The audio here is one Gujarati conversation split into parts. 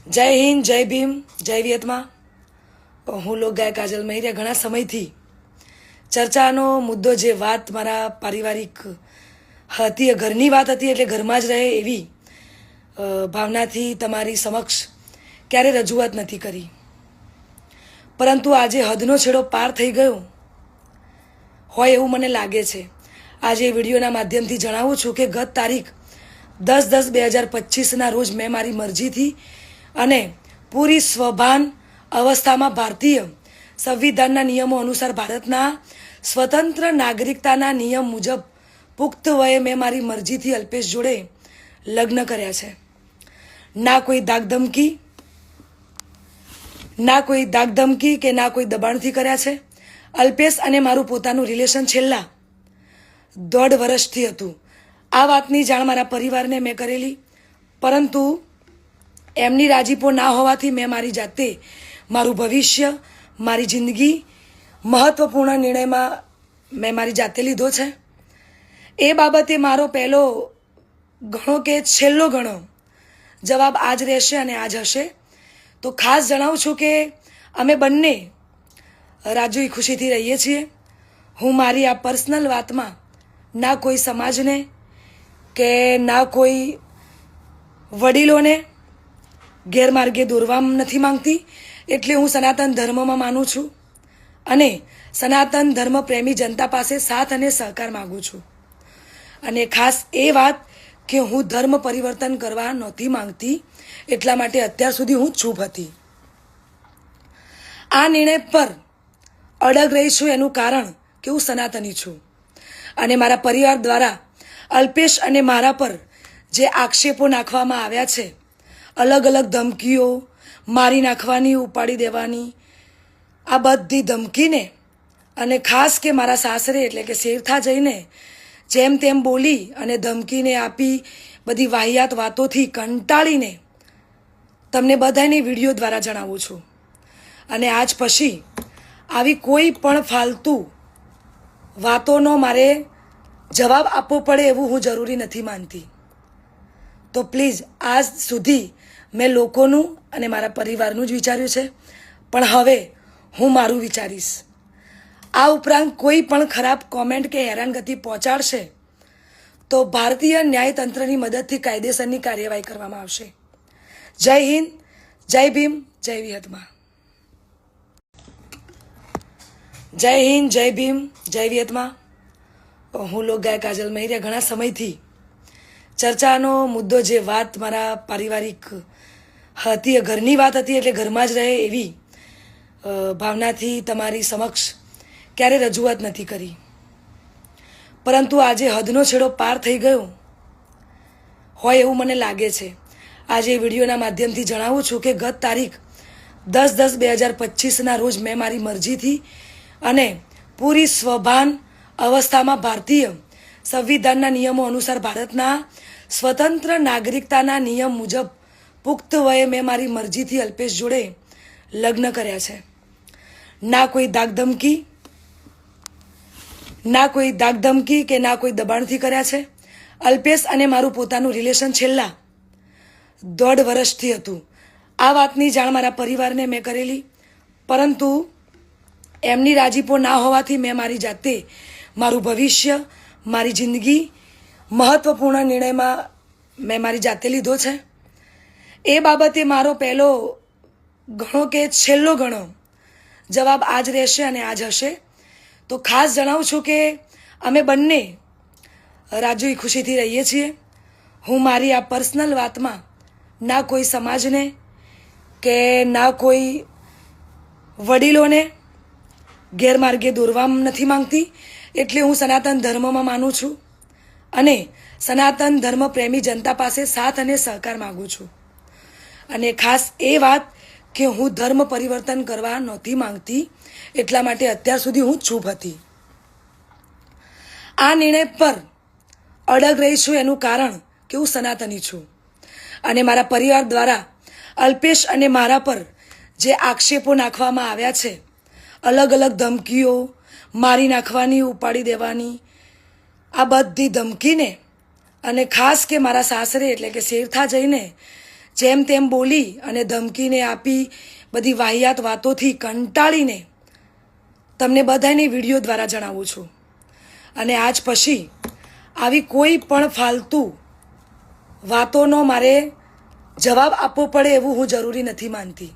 જય હિન્દ, જય ભીમ, જય વિયતમાં. હું લોકગાયક કાજલ મહેરિયા ઘણા સમયથી ચર્ચાનો મુદ્દો જે વાત મારા પારિવારિક હતી, ઘરની વાત હતી, એટલે ઘરમાં જ રહે એવી ભાવનાથી તમારી સમક્ષ ક્યારે રજૂઆત નથી કરી. પરંતુ આજે હદનો છેડો પાર થઈ ગયો હોય એવું મને લાગે છે. આજે વિડીયોના માધ્યમથી જણાવું છું કે ગત તારીખ 10/10/2025ના રોજ મેં મારી મરજીથી અને પૂરી સ્વભાન અવસ્થામાં ભારતીય સંવિધાનના નિયમો અનુસાર ભારતના સ્વતંત્ર નાગરિકતાના નિયમ મુજબ પુખ્ત વયે મેં મારી મરજીથી અલ્પેશ જોડે લગ્ન કર્યા છે. ના કોઈ ધાકધમકી કે ના કોઈ દબાણથી કર્યા છે. અલ્પેશ અને મારું પોતાનું રિલેશન છેલ્લા 1.5 વર્ષથી હતું. આ વાતની જાણ મારા પરિવારને મેં કરેલી, પરંતુ એમની રાજીપો ના હોવાથી મેં મારી જાતે મારું ભવિષ્ય, મારી જિંદગી મહત્વપૂર્ણ નિર્ણયમાં મેં મારી જાતે લીધો છે. એ બાબતે મારો પહેલો ઘણો કે છેલ્લો ઘણો જવાબ આજ રહેશે અને આજ હશે. તો ખાસ જણાવું છું કે અમે બંને રાજી ખુશીથી રહીએ છીએ. હું મારી આ પર્સનલ વાતમાં ના કોઈ સમાજને કે ના કોઈ વડીલોને ગેરમાર્ગે દોરવા નથી માંગતી. એટલે હું સનાતન ધર્મમાં માનું છું અને સનાતન ધર્મ પ્રેમી જનતા પાસે સાથ અને સહકાર માગું છું. અને ખાસ એ વાત કે હું ધર્મ પરિવર્તન કરવા નહોતી માંગતી, એટલા માટે અત્યાર સુધી હું ચૂપ હતી. આ નિર્ણય પર અડગ રહી છું એનું કારણ કે હું સનાતની છું અને મારા પરિવાર દ્વારા અલ્પેશ અને મારા પર જે આક્ષેપો નાખવામાં આવ્યા છે, અલગ અલગ ધમકીઓ, મારી નાખવાની, ઉપાડી દેવાની, આ બધી ધમકીને અને ખાસ કે મારા સાસરે એટલે કે શેરથા જઈને જેમ તેમ બોલી અને ધમકીને આપી બધી વાહિયાત વાતોથી કંટાળીને તમને બધાને વિડીયો દ્વારા જણાવું છું. અને આજ પછી આવી કોઈ પણ ફાલતુ વાતોનો મારે જવાબ આપવો પડે એવું હું જરૂરી નથી માનતી. તો પ્લીઝ, આજ સુધી મેં લોકોનું અને મારા પરિવારનું જ વિચાર્યું છે, પણ હવે હું મારું વિચારીશ. આ ઉપરાંત કોઈ પણ ખરાબ કોમેન્ટ કે હેરાનગતિ પહોંચાડશે તો ભારતીય ન્યાયતંત્રની મદદથી કાયદેસરની કાર્યવાહી કરવામાં આવશે. જય હિન્દ, જય ભીમ, જય વિયતમાં. જય હિન્દ, જય ભીમ, જય વિયતમાં. હું લોકગાયક કાજલ મહેરિયા ઘણા સમયથી ચર્ચાનો મુદ્દો જે વાત મારા પારિવારિક હતી, ઘરની વાત હતી, એટલે ઘરમાં જ રહે એવી ભાવનાથી તમારી સમક્ષ ક્યારે રજૂઆત નથી કરી. પરંતુ આજે હદનો છેડો પાર થઈ ગયો હોય એવું મને લાગે છે. આજે વિડીયોના માધ્યમથી જણાવું છું કે ગત તારીખ 10/10/2025ના રોજ મેં મારી મરજીથી અને પૂરી સ્વભાન અવસ્થામાં ભારતીય સંવિધાનના નિયમો અનુસાર ભારતના સ્વતંત્ર નાગરિકતાના નિયમ મુજબ પુખ્ત વયે મેં મારી મરજીથી અલ્પેશ જોડે લગ્ન કર્યા છે. ના કોઈ ધાકધમકી કે ના કોઈ દબાણથી કર્યા છે. અલ્પેશ અને મારું પોતાનું રિલેશન છેલ્લા 1.5 વર્ષથી હતું. આ વાતની જાણ મારા પરિવારને મેં કરેલી, પરંતુ એમની રાજીપો ના હોવાથી મેં મારી જાતે મારું ભવિષ્ય, મારી જિંદગી મહત્વપૂર્ણ નિર્ણયમાં મેં મારી જાતે લીધો છે. એ બાબતે મારો પહેલો ઘણો કે છેલ્લો ઘણો જવાબ આજ રહેશે અને આજ હશે. તો ખાસ જણાવું છું કે અમે બંને રાજી ખુશીથી રહીએ છીએ. હું મારી આ પર્સનલ વાતમાં ના કોઈ સમાજને કે ના કોઈ વડીલોને ગેરમાર્ગે દોરવા નથી માંગતી. એટલે હું સનાતન ધર્મમાં માનું છું અને સનાતન ધર્મ પ્રેમી જનતા પાસે સાથ અને સહકાર માગું છું. અને ખાસ એ વાત કે હું ધર્મ પરિવર્તન કરવા નહોતી માંગતી, એટલા માટે અત્યાર સુધી હું ચૂપ હતી. આ નિર્ણય પર અડગ રહી છું એનું કારણ કે હું સનાતની છું અને મારા પરિવાર દ્વારા અલ્પેશ અને મારા પર જે આક્ષેપો નાખવામાં આવ્યા છે, અલગ અલગ ધમકીઓ, મારી નાખવાની, ઉપાડી દેવાની, આ બધી ધમકીને અને ખાસ કે મારા સાસરે એટલે કે શેરથા જઈને જેમ તેમ બોલી અને ધમકીને આપી બધી વાહિયાત વાતોથી કંટાળીને તમને બધાને વિડીયો દ્વારા જણાવું છું. અને આજ પછી આવી કોઈ પણ ફાલતુ વાતોનો મારે જવાબ આપવો પડે એવું હું જરૂરી નથી માનતી.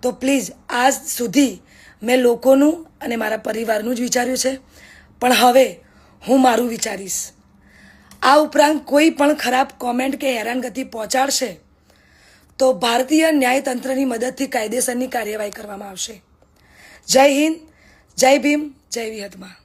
તો પ્લીઝ આજ સુધી મેં લોકોનું અને મારા પરિવારનું જ વિચાર્યું છે, પણ હવે હું મારું વિચારીશ. આ ઉપરાંત કોઈ પણ ખરાબ કોમેન્ટ કે હેરાનગતિ પહોંચાડશે તો ભારતીય ન્યાયતંત્રની મદદથી કાયદેસરની કાર્યવાહી કરવામાં આવશે. જય હિન્દ, જય ભીમ, જય વિહતમાં.